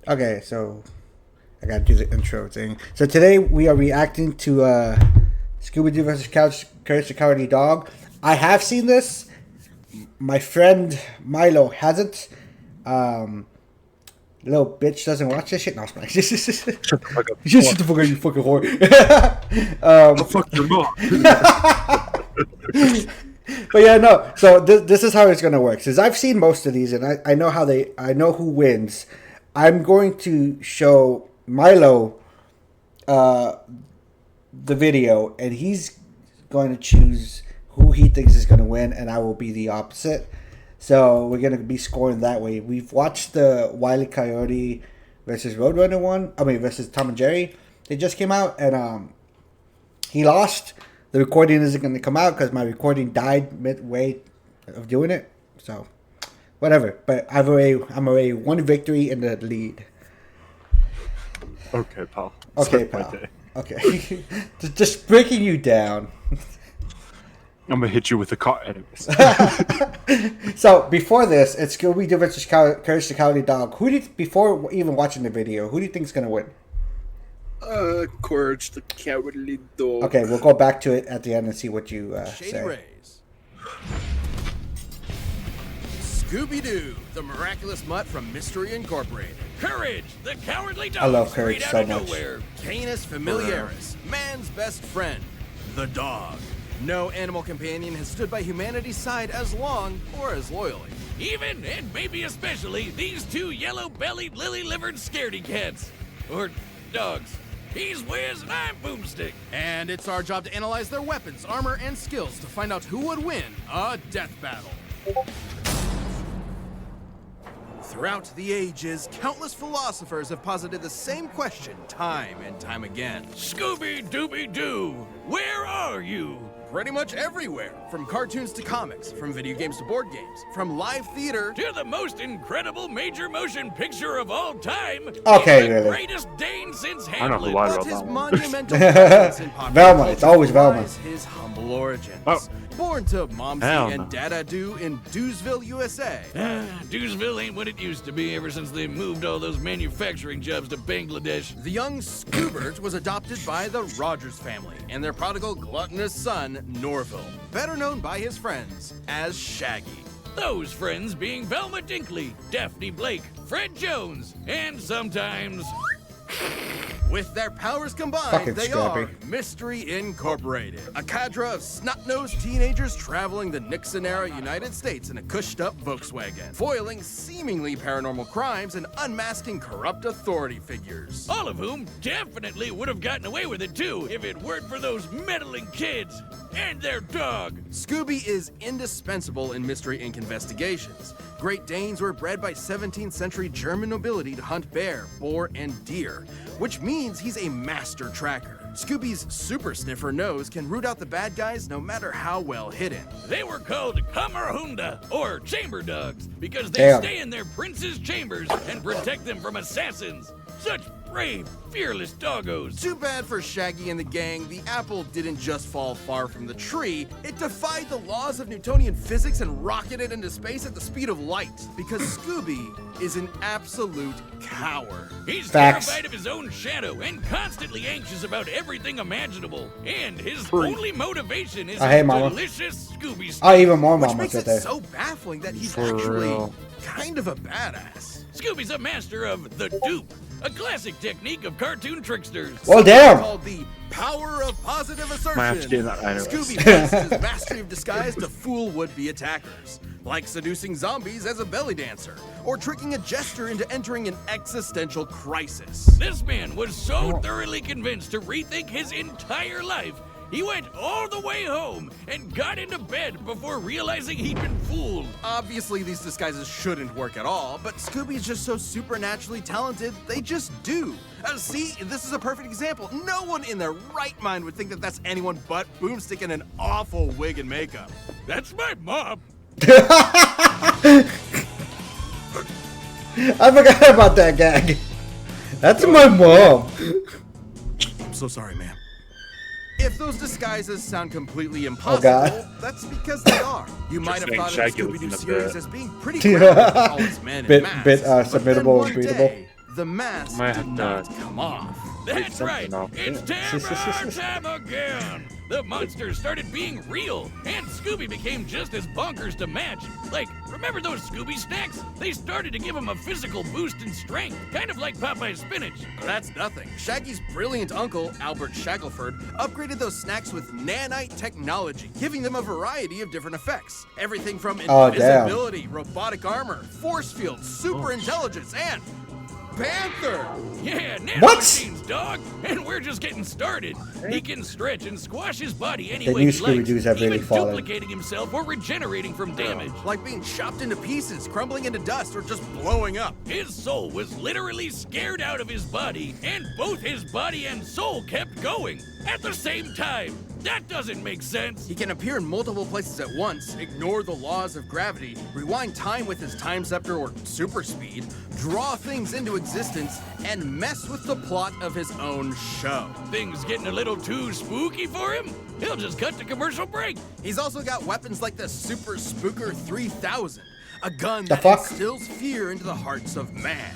Okay, so I gotta do the intro thing. So today we are reacting to Scooby Doo versus Courage the Cowardly Dog. I have seen this. My friend Milo hasn't. Little bitch doesn't watch this shit. No, I'm shut Shut the fuck up. Shut the fuck up, you fucking whore. I'll fuck your mom. But yeah, no. So this is how it's gonna work. Since I've seen most of these, and I know I know who wins. I'm going to show Milo the video, and he's going to choose who he thinks is going to win, and I will be the opposite. So we're going to be scoring that way. We've watched the Wile E. Coyote versus Roadrunner one. I mean, versus Tom and Jerry. They just came out, and he lost. The recording isn't going to come out because my recording died midway of doing it. So whatever. But I'm already one victory in the lead. Okay, pal. Okay, pal. Okay. Just breaking you down. I'm gonna hit you with the car anyways. So before this, it's Scooby Doo versus Courage the Cowardly Dog. Before even watching the video, who do you think is gonna win? Courage the Cowardly Dog. Okay, we'll go back to it at the end and see what you Shady say. Rays. Scooby Doo, the miraculous mutt from Mystery Incorporated. Courage, the cowardly dog. I love Courage straight so out of much. Nowhere. Canis familiaris, man's best friend, the dog. No animal companion has stood by humanity's side as long or as loyally. Even, and maybe especially, these two yellow-bellied, lily-livered scaredy cats. Or dogs. He's Wiz and I'm Boomstick. And it's our job to analyze their weapons, armor, and skills to find out who would win a death battle. Throughout the ages, countless philosophers have posited the same question time and time again. Scooby-Dooby-Doo, where are you? Pretty much everywhere. From cartoons to comics, from video games to board games, from live theater to the most incredible major motion picture of all time. Okay, the really. greatest Dane since I don't know who Hamlet. lied But about his that one. monumental presence in popular Velma, culture it's always Velma. belies his humble origins. Oh. Born to Momsy Hell and no. Dada Doo in Dewsville, USA. Dewsville ain't what it used to be ever since they moved all those manufacturing jobs to Bangladesh. The young Scoobert was adopted by the Rogers family and their prodigal gluttonous son, Norville, better known by his friends as Shaggy. Those friends being Velma Dinkley, Daphne Blake, Fred Jones, and sometimes... With their powers combined, Fucking they Scrappy. are Mystery Incorporated, a cadre of snot-nosed teenagers traveling the Nixon-era United States in a cushed-up Volkswagen, foiling seemingly paranormal crimes and unmasking corrupt authority figures. All of whom definitely would have gotten away with it too if it weren't for those meddling kids and their dog. Scooby is indispensable in Mystery Inc. investigations. Great Danes were bred by 17th century German nobility to hunt bear, boar, and deer, which means he's a master tracker. Scooby's super sniffer nose can root out the bad guys no matter how well hidden. They were called Kamerhunda, or chamber dogs, because they Damn. stay in their prince's chambers and protect them from assassins. Such brave, fearless doggos. Too bad for Shaggy and the gang, the apple didn't just fall far from the tree, it defied the laws of Newtonian physics and rocketed into space at the speed of light. Because Scooby is an absolute coward. He's Facts. terrified of his own shadow and constantly anxious about everything imaginable. And his Free. only motivation is Oh, hey, his Mama. delicious Scooby snack. Oh, even more Which mamas makes right it there. so baffling that he's For actually real. kind of a badass. Scooby's a master of the dupe, a classic technique of cartoon tricksters. Well, damn. Called the power of positive assertion. Might have to do that anyways. Scooby uses his mastery of disguise to fool would-be attackers, like seducing zombies as a belly dancer, or tricking a jester into entering an existential crisis. This man was so thoroughly convinced to rethink his entire life, he went all the way home and got into bed before realizing he'd been fooled. Obviously, these disguises shouldn't work at all, but Scooby's just so supernaturally talented, they just do. See, this is a perfect example. No one in their right mind would think that that's anyone but Boomstick in an awful wig and makeup. That's my mom. I forgot about that gag. That's my mom. I'm so sorry, ma'am. If those disguises sound completely impossible, God. that's because they are. You might have saying thought of the Shaggy Scooby-Doo looking at series that. as being pretty grounded with all its men in Bit- masks. bit, But then submittable one and readable. day, the mask Might did have not to come off. That's right. something off. It's terror time again. The monsters started being real, and Scooby became just as bonkers to match. Like, remember those Scooby snacks? They started to give him a physical boost in strength, kind of like Popeye's spinach. That's nothing. Shaggy's brilliant uncle, Albert Shackelford, upgraded those snacks with nanite technology, giving them a variety of different effects. Everything from Oh, damn. invisibility, robotic armor, force field, super intelligence, and Panther! Yeah, nano What? machines, dog. And we're just getting started. He can stretch and squash his body any The way new he likes, Scooby-Doos have really even fallen. duplicating himself or regenerating from damage. Like being chopped into pieces, crumbling into dust, or just blowing up. His soul was literally scared out of his body, and both his body and soul kept going at the same time. That doesn't make sense. He can appear in multiple places at once, ignore the laws of gravity, rewind time with his time scepter or super speed, draw things into existence, and mess with the plot of his own show. Things getting a little too spooky for him? He'll just cut to commercial break. He's also got weapons like the Super Spooker 3000, a gun The that fuck? instills fear into the hearts of man.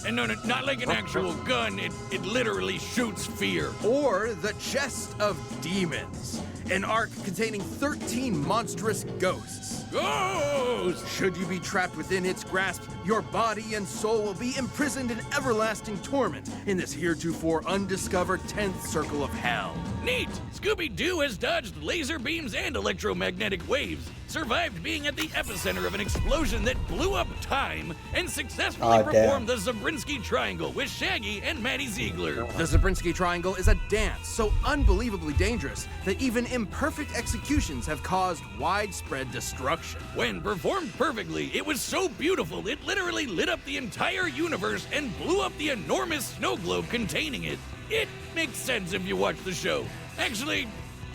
And no, not like an actual gun. It literally shoots fear. Or the Chest of Demons, an ark containing 13 monstrous ghosts. Ghosts! Should you be trapped within its grasp, your body and soul will be imprisoned in everlasting torment in this heretofore undiscovered 10th circle of hell. Neat! Scooby-Doo has dodged laser beams and electromagnetic waves, survived being at the epicenter of an explosion that blew up time, and successfully Aw, damn. performed the Zabrinsky Triangle with Shaggy and Maddie Ziegler. The Zabrinsky Triangle is a dance so unbelievably dangerous that even imperfect executions have caused widespread destruction. When performed perfectly, it was so beautiful it literally lit up the entire universe and blew up the enormous snow globe containing it. It makes sense if you watch the show. Actually,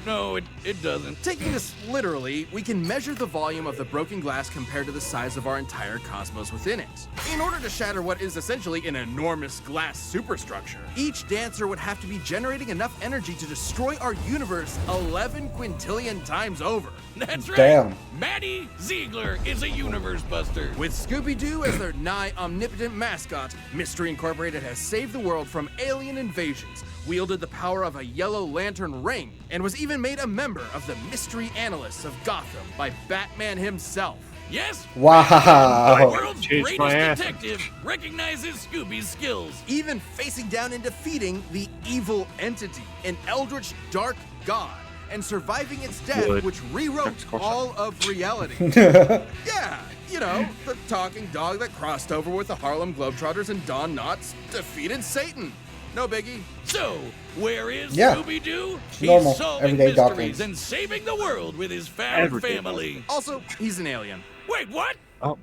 no, it doesn't. Taking this literally, we can measure the volume of the broken glass compared to the size of our entire cosmos within it. In order to shatter what is essentially an enormous glass superstructure, each dancer would have to be generating enough energy to destroy our universe 11 quintillion times over. That's right. Damn. Maddie Ziegler is a universe buster. With Scooby-Doo as their nigh omnipotent mascot, Mystery Incorporated has saved the world from alien invasions, wielded the power of a yellow lantern ring, and was even made a member of the Mystery Analysts of Gotham by Batman himself. Yes, the Wow. world's Changed my greatest ass. detective recognizes Scooby's skills. Even facing down and defeating the evil entity, an eldritch dark god, and surviving its death, Would. which rewrote That's close. all of reality. Yeah, you know, the talking dog that crossed over with the Harlem Globetrotters and Don Knotts defeated Satan. No biggie. So, where is Yeah. Scooby-Doo? Normal, He's solving everyday dog mysteries things. and saving the world with his found Everyday dog family. Also, he's an alien. Wait, what? Oh,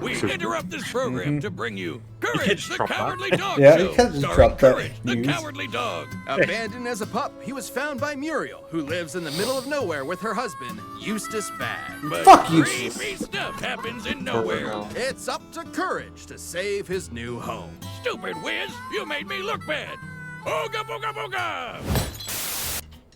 We interrupt this program to bring you Courage, can't the drop that. Cowardly Dog Yeah, Show, you can't just starring drop that Courage, the news. Cowardly Dog. Abandoned as a pup, he was found by Muriel, who lives in the middle of nowhere with her husband, Eustace Bagg. But Fuck you. creepy stuff happens in nowhere. It's up to Courage to save his new home. Stupid Wiz, you made me look bad. Ooga booga booga!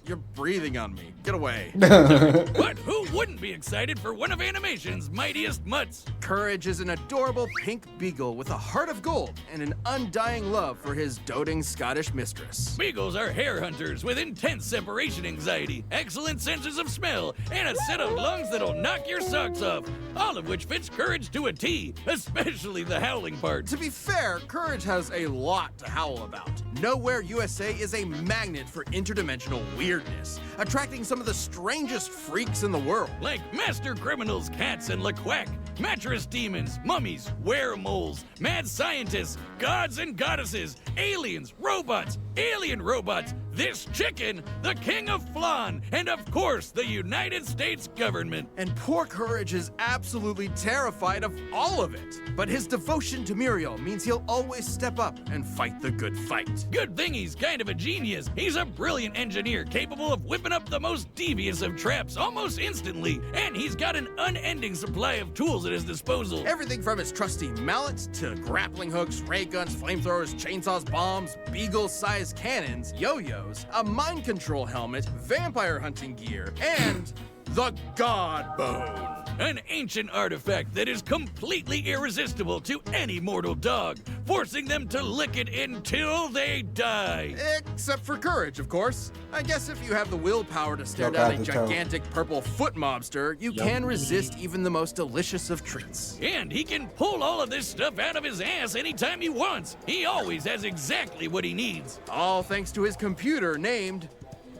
You're breathing on me. Get away. But who wouldn't be excited for one of animation's mightiest mutts? Courage is an adorable pink beagle with a heart of gold and an undying love for his doting Scottish mistress. Beagles are hare hunters with intense separation anxiety, excellent senses of smell, and a set of lungs that'll knock your socks off. All of which fits Courage to a T, especially the howling part. To be fair, Courage has a lot to howl about. Nowhere USA is a magnet for interdimensional weirdness, attracting some of the strangest freaks in the world. Like master criminals, cats, and LaQuack, mattress demons, mummies, weremoles, mad scientists, gods and goddesses, aliens, robots, alien robots, this chicken, the king of flan, and of course, the United States government. And poor Courage is absolutely terrified of all of it. But his devotion to Muriel means he'll always step up and fight the good fight. Good thing he's kind of a genius. He's a brilliant engineer capable of whipping up the most devious of traps almost instantly, and he's got an unending supply of tools at his disposal. Everything from his trusty mallet to grappling hooks, ray guns, flamethrowers, chainsaws, bombs, beagle-sized cannons, yo-yos, a mind control helmet, vampire hunting gear, and the God Bone. an ancient artifact that is completely irresistible to any mortal dog, forcing them to lick it until they die. Except for courage, of course. I guess if you have the willpower to stare Look down at a the toe. gigantic purple foot mobster, you can resist even the most delicious of treats. And he can pull all of this stuff out of his ass anytime he wants. He always has exactly what he needs. All thanks to his computer named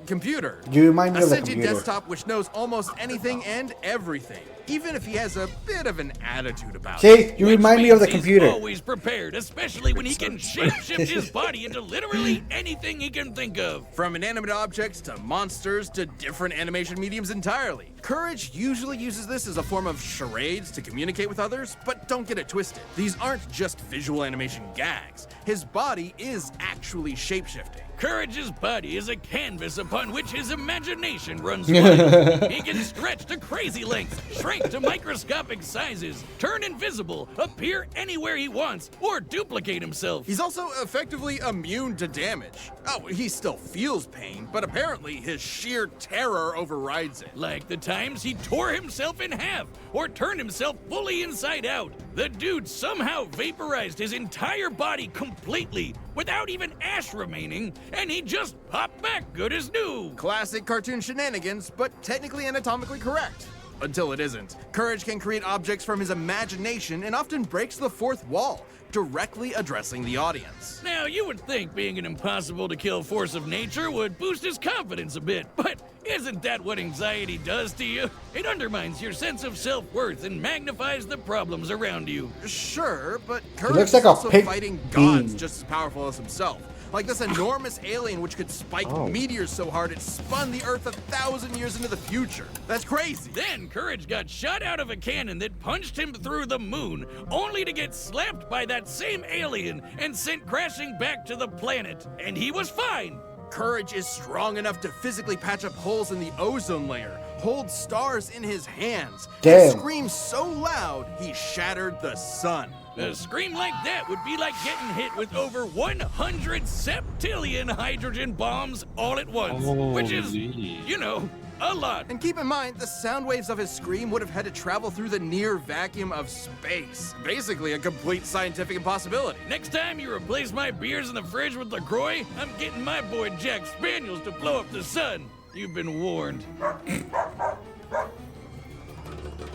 Computer. You remind me A of the sentient computer. desktop which knows almost anything and everything, even if he has a bit of an attitude about it. See, you Which remind me of the means computer. He's always prepared, especially when he can shapeshift his body into literally anything he can think of. From inanimate objects to monsters to different animation mediums entirely. Courage usually uses this as a form of charades to communicate with others, but don't get it twisted. These aren't just visual animation gags. His body is actually shapeshifting. Courage's body is a canvas upon which his imagination runs wild. He can stretch to crazy lengths, shrink to microscopic sizes, turn invisible, appear anywhere he wants, or duplicate himself. He's also effectively immune to damage. Oh, he still feels pain, but apparently his sheer terror overrides it. Like the times he tore himself in half or turned himself fully inside out. The dude somehow vaporized his entire body completely without even ash remaining, and he just popped back good as new. Classic cartoon shenanigans, but technically anatomically correct. Until it isn't. Courage can create objects from his imagination and often breaks the fourth wall, directly addressing the audience. Now, you would think being an impossible-to-kill force of nature would boost his confidence a bit, but isn't that what anxiety does to you? It undermines your sense of self-worth and magnifies the problems around you. Sure, but Courage looks like is a also pink fighting gods bean. just as powerful as himself. Like this enormous alien which could spike meteors so hard it spun the Earth 1,000 years into the future. That's crazy. Then Courage got shot out of a cannon that punched him through the moon, only to get slapped by that same alien and sent crashing back to the planet. And he was fine. Courage is strong enough to physically patch up holes in the ozone layer, hold stars in his hands, Damn. and scream so loud he shattered the sun. A scream like that would be like getting hit with over 100 septillion hydrogen bombs all at once, which is, you know, a lot. And keep in mind, the sound waves of his scream would have had to travel through the near vacuum of space. Basically a complete scientific impossibility. Next time you replace my beers in the fridge with LaCroix, I'm getting my boy Jack Spaniels to blow up the sun. You've been warned.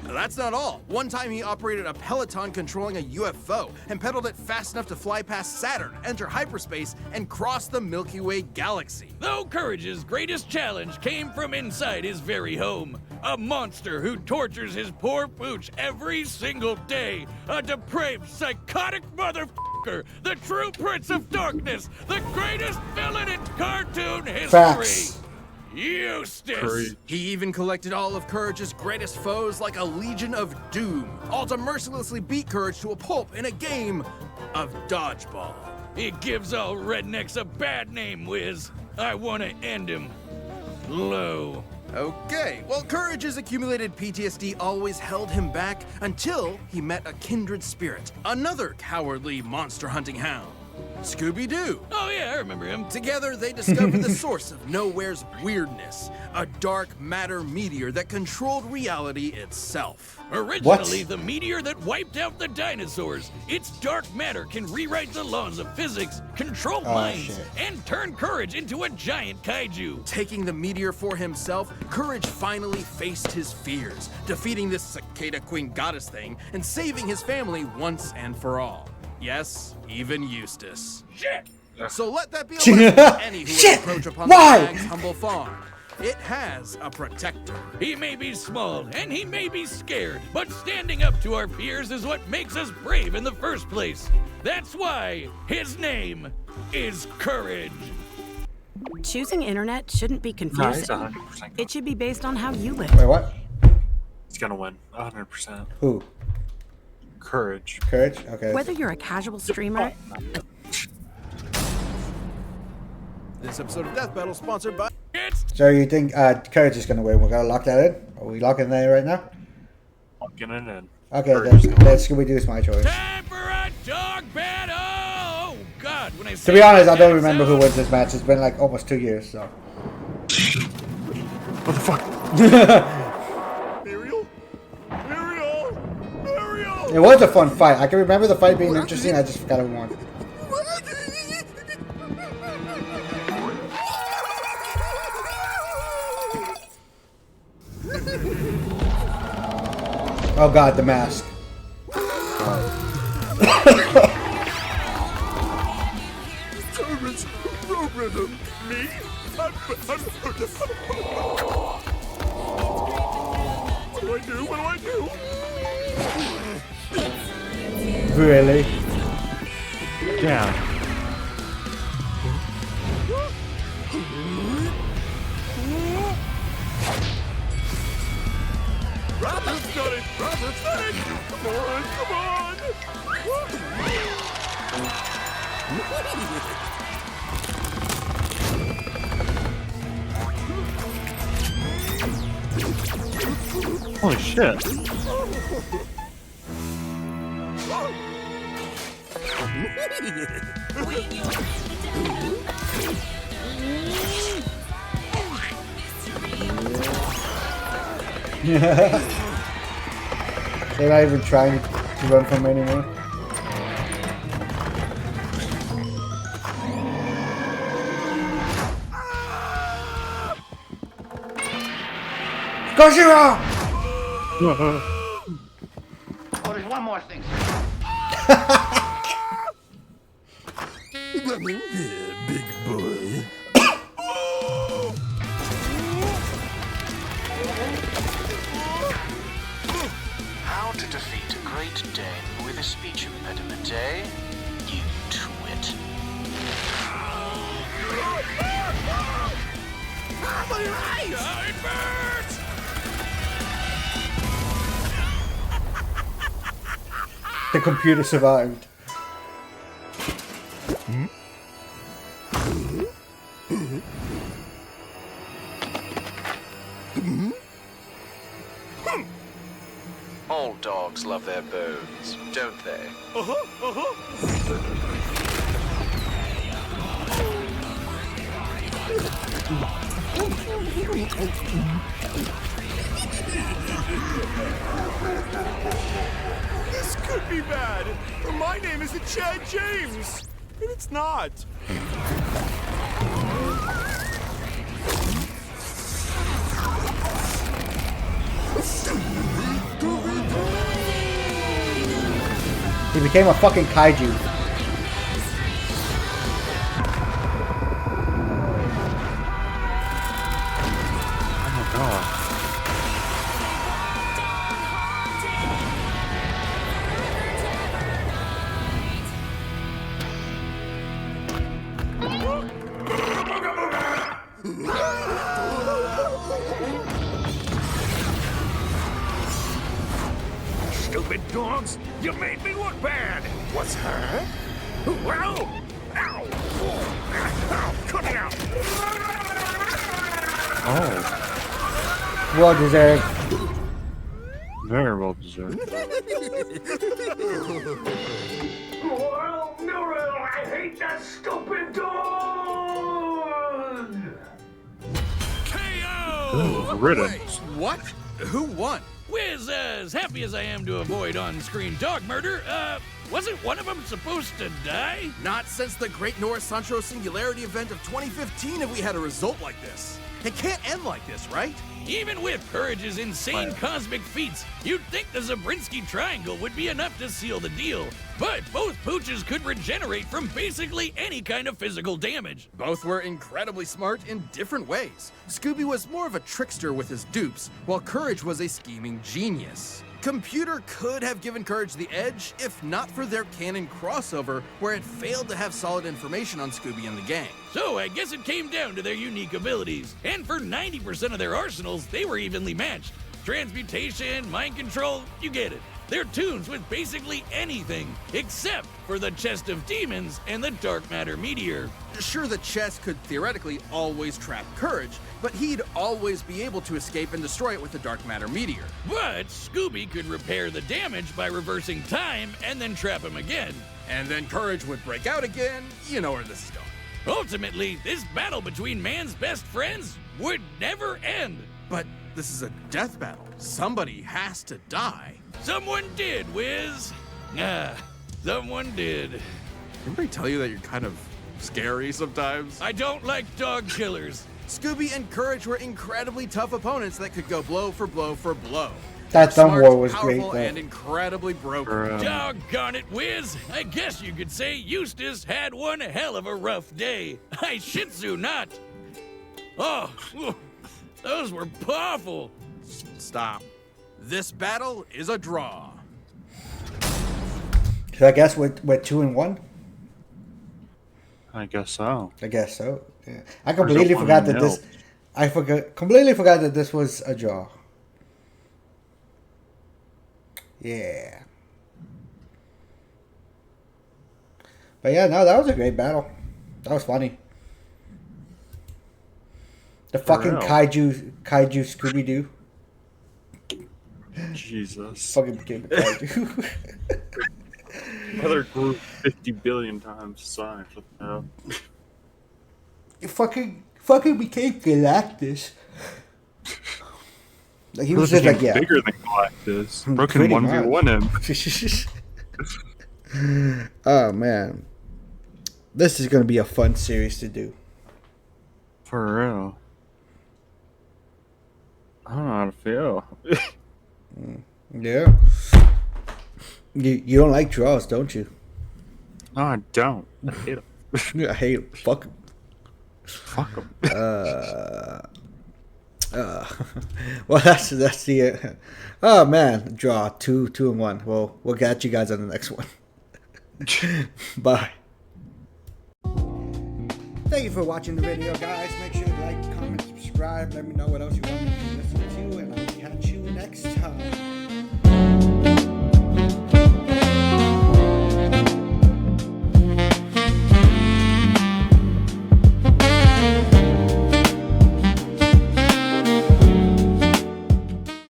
That's not all. One time he operated a Peloton controlling a UFO and pedaled it fast enough to fly past Saturn, enter hyperspace, and cross the Milky Way galaxy. Though Courage's greatest challenge came from inside his very home. A monster who tortures his poor pooch every single day. A depraved, psychotic motherfucker. The true Prince of Darkness. The greatest villain in cartoon history. Facts. Eustace. He even collected all of Courage's greatest foes like a legion of doom, all to mercilessly beat Courage to a pulp in a game of dodgeball. It gives all rednecks a bad name, Wiz. I want to end him. Low. Okay, well, Courage's accumulated PTSD always held him back until he met a kindred spirit, another cowardly monster hunting hound, Scooby-Doo. Oh yeah, I remember him. Together, they discovered the source of Nowhere's weirdness, a dark matter meteor that controlled reality itself. Originally, the meteor that wiped out the dinosaurs. Its dark matter can rewrite the laws of physics, control minds, shit. and turn Courage into a giant kaiju. Taking the meteor for himself, Courage finally faced his fears, defeating this cicada queen goddess thing and saving his family once and for all. Yes, even Eustace. Shit! So let that be a lesson to any who would approach upon Why? the Flag's humble farm. It has a protector. He may be small and he may be scared, but standing up to our fears is what makes us brave in the first place. That's why his name is Courage. Choosing internet shouldn't be No, confusing. he's 100%. It should be based on how you live. Wait, what? He's gonna win. 100%. Who? Courage. Courage? Okay. Whether you're a casual streamer, This episode of Death Battle sponsored by... It's So you think Courage is gonna win? We're gonna lock that in? Are we locking that in right now? Locking it in. Okay, Courage then is gonna let's Scooby Doo's my choice. time for a dog battle! Oh, God, when I To be honest, I don't remember who was. wins this match. It's been like almost 2 years, so. What the fuck? Ariel? It was a fun fight. I can remember the fight being interesting. I just forgot who won. Oh god, the mask. What do I do? Really? Yeah. Robert's got it! Robert's got it! Come on, come on! Holy shit. They're not even trying to run from me anymore. Gojira! Oh, there's one more thing. Big boy. How to defeat a Great Dane with a speech impediment, eh? You twit. My eyes! It burns! The computer survived. All dogs love their bones, don't they? This could be bad. My name isn't Chad James. And it's not. He became a fucking kaiju. Oh my god. Stupid dogs! You made me look bad! What's her? Well, ow! Ow! Cut it out! Oh, Well deserved. very well deserved. Well, Muriel, I hate that stupid dog! KO! Riddance. What? Who won? Wiz, as happy as I am to avoid on-screen dog murder, wasn't one of them supposed to die? Not since the Great Norris Sancho Singularity event of 2015 have we had a result like this. It can't end like this, right? Even with Courage's insane cosmic feats, you'd think the Zabrinsky Triangle would be enough to seal the deal. But both pooches could regenerate from basically any kind of physical damage. Both were incredibly smart in different ways. Scooby was more of a trickster with his dupes, while Courage was a scheming genius. Computer could have given Courage the edge if not for their canon crossover, where it failed to have solid information on Scooby and the gang. So I guess it came down to their unique abilities. And for 90% of their arsenals, they were evenly matched. Transmutation, mind control, you get it. They're tunes with basically anything, except for the Chest of Demons and the Dark Matter Meteor. Sure, the chest could theoretically always trap Courage, but he'd always be able to escape and destroy it with the Dark Matter Meteor. But Scooby could repair the damage by reversing time and then trap him again. And then Courage would break out again. You know where this is going. Ultimately, this battle between man's best friends would never end. But This is a death battle. Somebody has to die. Someone did, Wiz. Someone did. Anybody tell you that you're kind of scary sometimes? I don't like dog killers. Scooby and Courage were incredibly tough opponents that could go blow for blow for blow. That They're thumb war was great, powerful, though. and incredibly broken. Doggone it, Wiz. I guess you could say Eustace had one hell of a rough day. I shih tzu not. Oh, those were powerful. Stop. This battle is a draw. So I guess we're 2-1. I guess so. I guess so. Yeah. I completely Or is it forgot that 1-0? this. I completely forgot that this was a draw. Yeah. But yeah, no, that was a great battle. That was funny. The fucking real. kaiju Scooby Doo Jesus. fucking became a kaiju. Another grew 50 billion times the size. What the hell? It fucking became Galactus. Like he was just Became like, yeah. bigger than Galactus. Broken Pretty 1v1 him. Oh man, this is gonna be a fun series to do. For real. I don't know how to feel. Yeah. You don't like draws, don't you? No, I don't. I hate them. I hate 'em. Fuck 'em. Fuck them. Well, that's the. Oh man, draw 2-1. Well, we'll catch you guys on the next one. Bye. Thank you for watching the video, guys. Make sure to like, comment, subscribe. Let me know what else you want me to listen to, and I'll catch you next time.